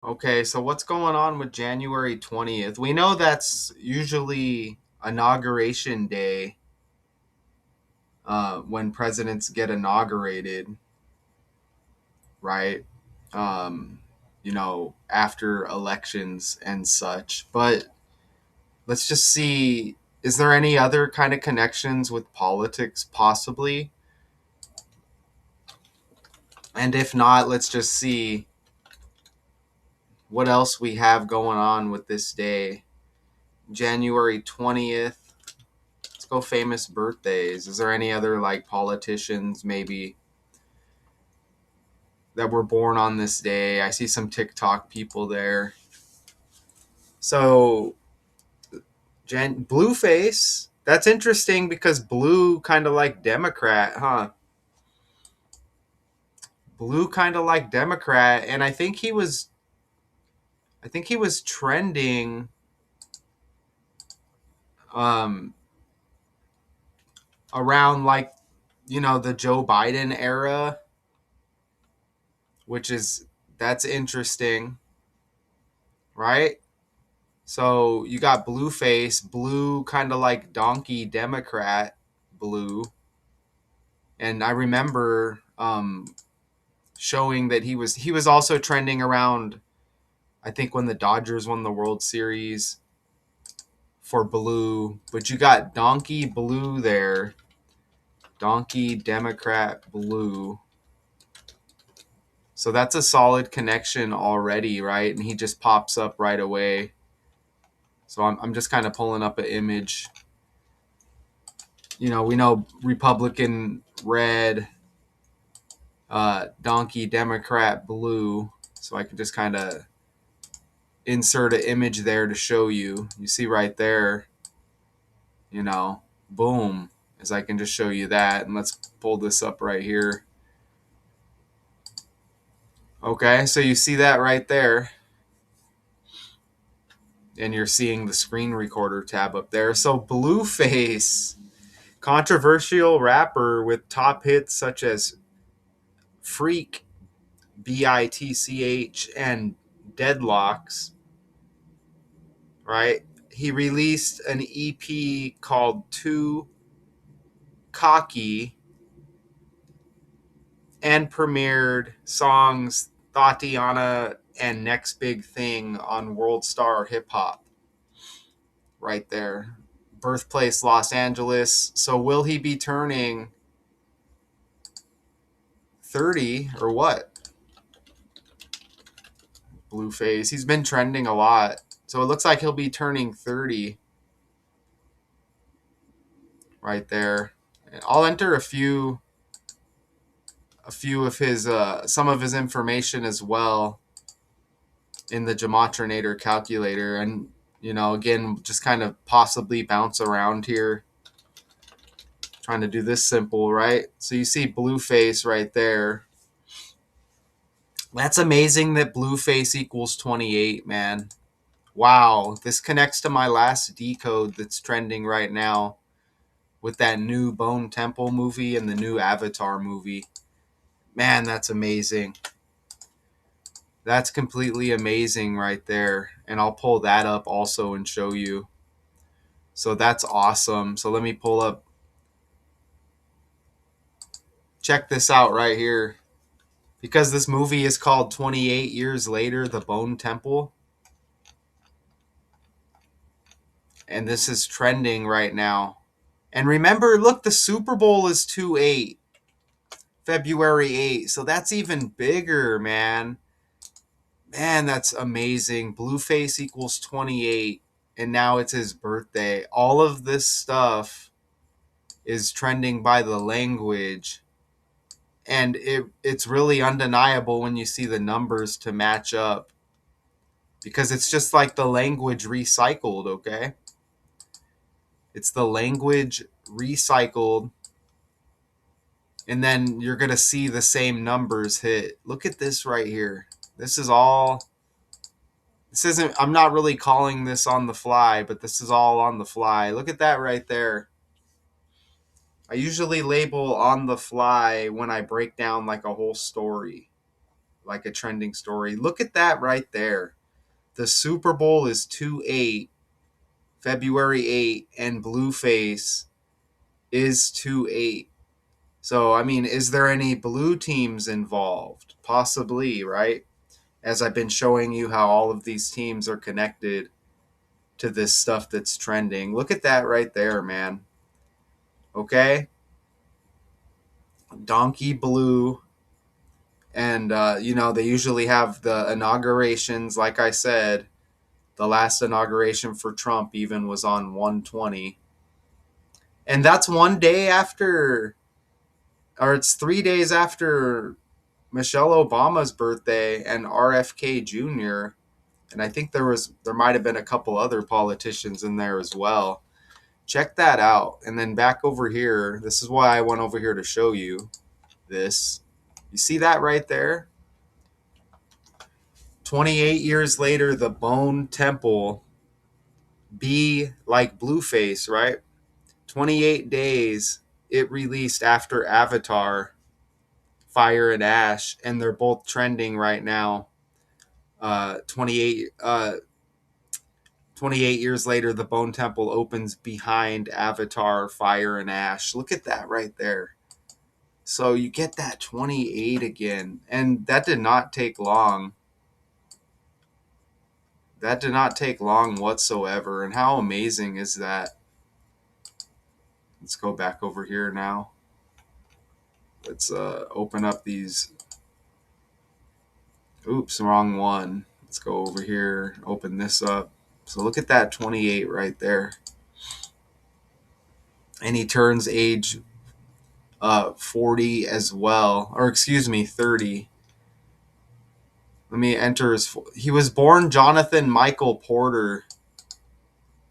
Okay, so what's going on with January 20th? We know that's usually inauguration day, when presidents get inaugurated, right? Um, after elections and such. But let's just see, is there any other kind of connections with politics possibly? And if not, let's just see what else we have going on with this day. January 20th. Let's go famous birthdays. Is there any other like politicians maybe that were born on this day? I see some TikTok people there. So, Blueface. That's interesting because blue kind of like Democrat, huh? Blue kind of like Democrat, and I think he was trending um around like the Joe Biden era, which is that's interesting, right? So you got Blueface, blue kind of like donkey Democrat, blue. And I remember showing that he was also trending around, I think, when the Dodgers won the World Series for blue. But you got donkey blue there. Donkey Democrat blue. So that's a solid connection already, right? And he just pops up right away. So I'm just kind of pulling up an image. We know Republican red, donkey Democrat blue. So I can just kind of insert an image there to show you. You see right there, boom, as I can just show you that. And let's pull this up right here. Okay, so you see that right there. And you're seeing the screen recorder tab up there. So Blueface, controversial rapper with top hits such as Freak, Bitch, and Deadlocks, right? He released an EP called Too Cocky and premiered songs Tatiana and Next Big Thing on World Star Hip Hop right there. Birthplace Los Angeles. So will he be turning 30 or what? Blueface. He's been trending a lot. So it looks like he'll be turning 30 right there. And I'll enter a few of his some of his information as well in the Gematrinator calculator, and again, just kind of possibly bounce around here, trying to do this simple, right? So you see Blueface right there. That's amazing that Blueface equals 28, man. Wow, this connects to my last decode that's trending right now with that new Bone Temple movie and the new Avatar movie. Man, that's amazing. That's completely amazing right there. And I'll pull that up also and show you. So that's awesome. So let me pull up. Check this out right here. Because this movie is called 28 Years Later, The Bone Temple. And this is trending right now. And remember, look, the Super Bowl is 2/8, February 8th. So that's even bigger, man. Man, that's amazing. Blueface equals 28. And now it's his birthday. All of this stuff is trending by the language. And it's really undeniable when you see the numbers to match up. Because it's just like the language recycled, okay? It's the language recycled, and then you're going to see the same numbers hit. Look at this right here. This is all, this isn't, I'm not really calling this on the fly, but this is all on the fly. Look at that right there. I usually label on the fly when I break down like a whole story. like a trending story. Look at that right there. The Super Bowl is 2/8, February 8, and Blueface is 2/8. So, I mean, is there any blue teams involved? Possibly, right? As I've been showing you how all of these teams are connected to this stuff that's trending. Look at that right there, man. Okay? Donkey blue. And, they usually have the inaugurations. Like I said, the last inauguration for Trump even was on 120. And that's one day after, or it's 3 days after Michelle Obama's birthday and RFK Jr. And I think there might have been a couple other politicians in there as well. Check that out. And then back over here, this is why I went over here to show you this. You see that right there? 28 years later, the Bone Temple be like Blueface, right? 28 days it released after Avatar, Fire and Ash, and they're both trending right now. 28 years later, the Bone Temple opens behind Avatar, Fire and Ash. Look at that right there. So you get that 28 again, and that did not take long. That did not take long whatsoever, and how amazing is that? Let's go back over here now. Let's open up these. Oops, wrong one. Let's go over here, open this up. So look at that 28 right there. And he turns age 40 as well. Or excuse me, 30. Let me enter his. He was born Jonathan Michael Porter.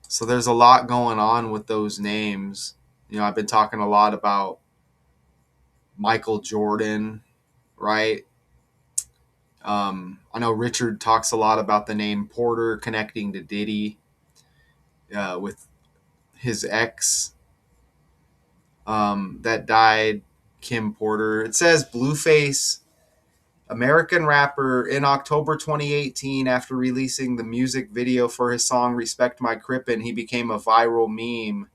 So there's a lot going on with those names. I've been talking a lot about Michael Jordan, right? I know Richard talks a lot about the name Porter connecting to Diddy with his ex that died, Kim Porter. It says Blueface, American rapper, in October 2018, after releasing the music video for his song Respect My Crippin', he became a viral meme.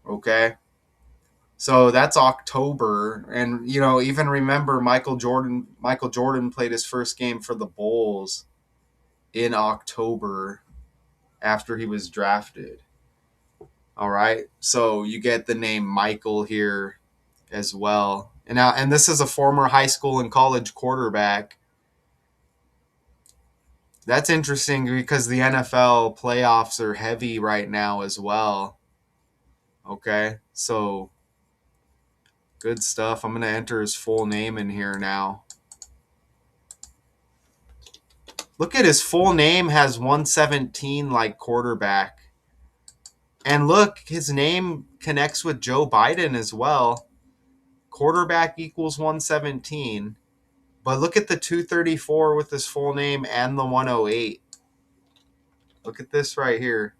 Okay? So that's October. And, even remember Michael Jordan played his first game for the Bulls in October after he was drafted. All right. So you get the name Michael here as well. And this is a former high school and college quarterback. That's interesting because the NFL playoffs are heavy right now as well. Okay. So good stuff. I'm going to enter his full name in here now. Look at his full name has 117 like quarterback. And look, his name connects with Joe Biden as well. Quarterback equals 117. But look at the 234 with his full name and the 108. Look at this right here.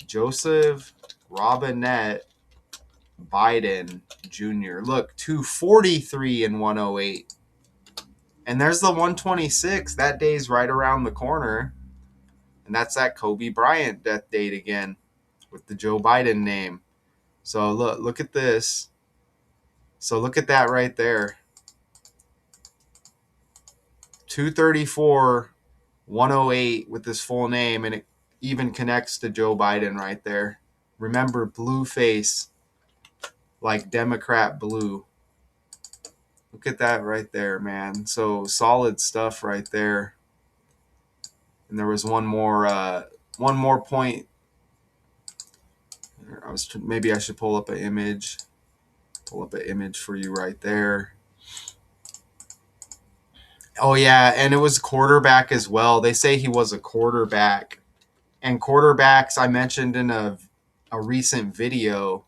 Joseph Robinette Biden Jr. Look, 243 and 108. And there's the 126. That day's right around the corner. And that's that Kobe Bryant death date again with the Joe Biden name. So look at this. So look at that right there. 234, 108 with his full name, and it even connects to Joe Biden right there. Remember, Blueface, like Democrat blue. Look at that right there, man. So solid stuff right there. And there was one more point. Maybe I should pull up an image. Pull up an image for you right there. Oh yeah, and it was quarterback as well. They say he was a quarterback. And quarterbacks, I mentioned in a recent video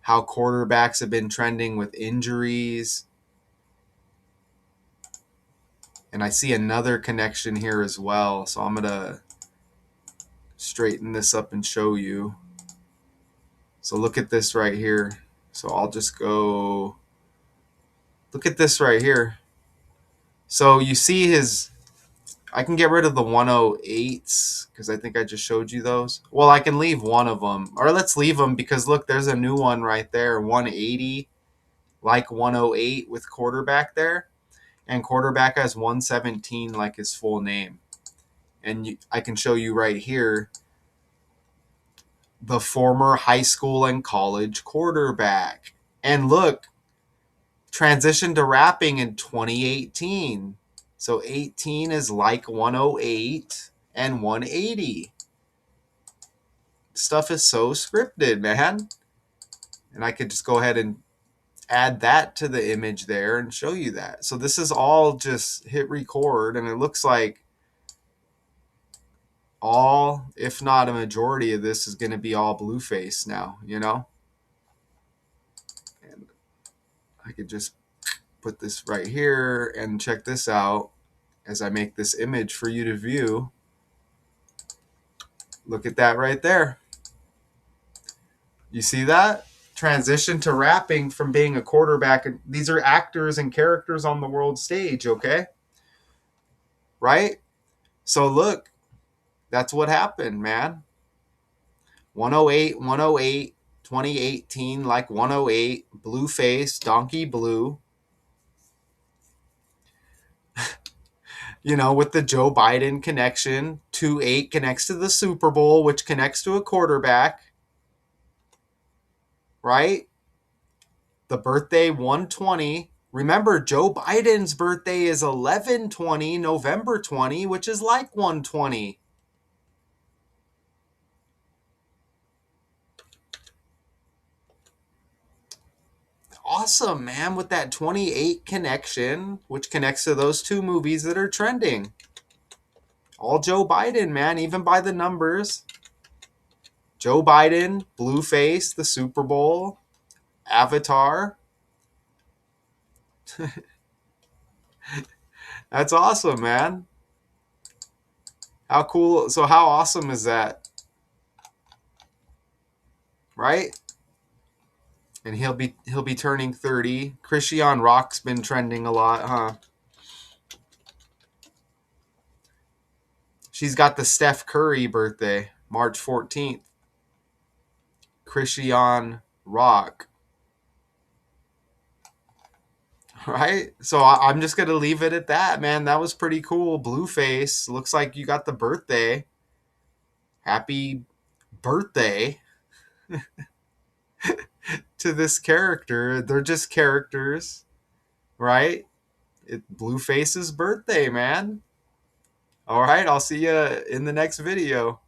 how quarterbacks have been trending with injuries. And I see another connection here as well. So I'm going to straighten this up and show you. So look at this right here. So I'll just go Look at this right here. So you see his, I can get rid of the 108s because I think I just showed you those. Well, I can leave one of them. Or let's leave them because look, there's a new one right there. 180, like 108 with quarterback there. And quarterback has 117 like his full name. And I can show you right here the former high school and college quarterback. And look, transitioned to rapping in 2018. So 18 is like 108 and 180. Stuff is so scripted, man. And I could just go ahead and add that to the image there and show you that. So this is all just hit record, and it looks like all, if not a majority of this is going to be all Blueface now, you know? And I could just put this right here and check this out as I make this image for you to view. Look at that right there. You see that? Transition to rapping from being a quarterback. These are actors and characters on the world stage, okay? Right? So look, that's what happened, man. 108, 108, 2018, like 108, Blueface, Donkey Blue. You know, with the Joe Biden connection. 28 connects to the Super Bowl, which connects to a quarterback. Right? The birthday 120. Remember, Joe Biden's birthday is 11/20, November 20, which is like 120. Awesome, man, with that 28 connection, which connects to those two movies that are trending. All Joe Biden, man, even by the numbers. Joe Biden, Blueface, the Super Bowl, Avatar. That's awesome, man. How cool. So how awesome is that? Right? And he'll be turning 30. Christian Rock's been trending a lot, huh? She's got the Steph Curry birthday, March 14th. Christian Rock. Right? So I'm just going to leave it at that, man. That was pretty cool. Blueface. Looks like you got the birthday. Happy birthday to this character. They're just characters, right? Blueface's birthday, man. All right, I'll see you in the next video.